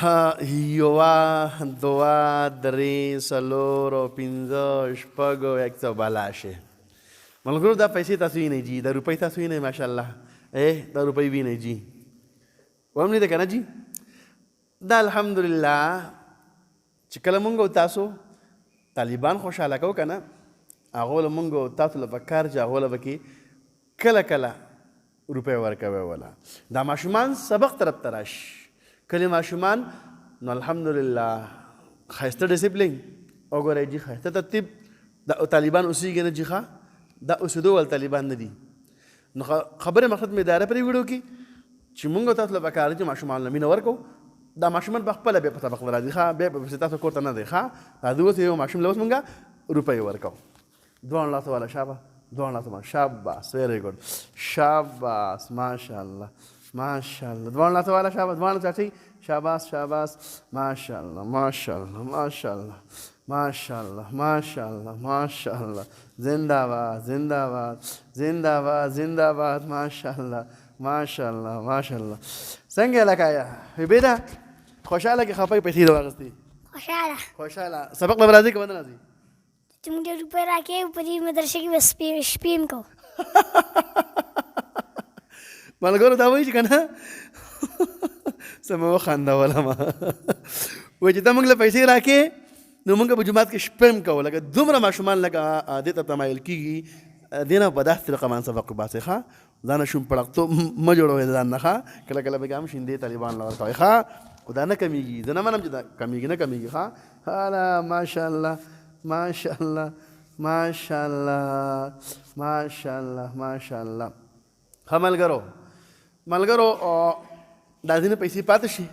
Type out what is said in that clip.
یوه دوه درې څلور پنځه شپږ 112 ملګرو دا پیسې تاسو وینئ جي دا روپۍ تاسو وینئ ماشاءالله دا روپۍ وینئ جي وهم لیده که نه جي دا الحمدلله چې کله مونږ او تاسو طالبان خوشحاله کوو که نه هغو له مونږ او تاسو له پکار چې هغو له به کې کله کله روپۍ ورکوئ وله دا ماشومان سبق طرف ته راشي کله ماشومان نو الحمدلله ښایسته ډسپلین وګورئ جي ښایسته ترتیب دا طالبان اوسېږي نه جي ښه دا اوسېدو ول طالبان نه دي نو خبرې مقصد مې داره پرې ویډیو کې چې مونږ او تاسو له پکار دي چې ماشومان له مینه ورکوو دا ماشومان په خپله بیا په سبق له راځي ښه بیا پسې تاسو کور ته نه دی ښه راځي اوس یو ماشوم له اوس مونږ روپۍ ورکوو دواړو لاسو والا شابه دواړو لاسو باندې شاباس ویری ګډ شاباس ماشاءالله ماشاءالله دواړو لاسو والا شاباس دواړو چاچی شاباس شاباس ماشاءالله ماشاءالله ماشاءالله ماشاءالله ماشاءالله ماشاءالله زنده باد زنده باد زنده باد زنده باد ماشاءالله ماشاءالله ماشاءالله څنګه لکایا بیدا خوشاله کې خپای پیسې راغستې خوشاله سبق به راځي که نه راځي چې موږ روپۍ راکې په دې مدرسې کې بس شپې هم کوو ملګرو دا وایي چې که نه څه مې وخندولم وایي چې ته موږ له پیسې راکې نو موږ په جومات کې شپې هم کوو لکه دومره ماشومان لکه دې ته تمایل کېږي دې نه په داسې طریقه باندې سبق وباسئ ښه ځان شوم پړقتوب مه جوړوئ ځان نه ښه کله کله به هم شیندې طالبان له ورکوئ ښه خو دا نه کمیږي زه نه منم چې دا کمیږي نه کمیږي ښه هله ماشاءالله ماشاءالله ماشاءالله ماشاءالله ماشاءالله ښه ملګرو دا ځینې پیسې پاتې شي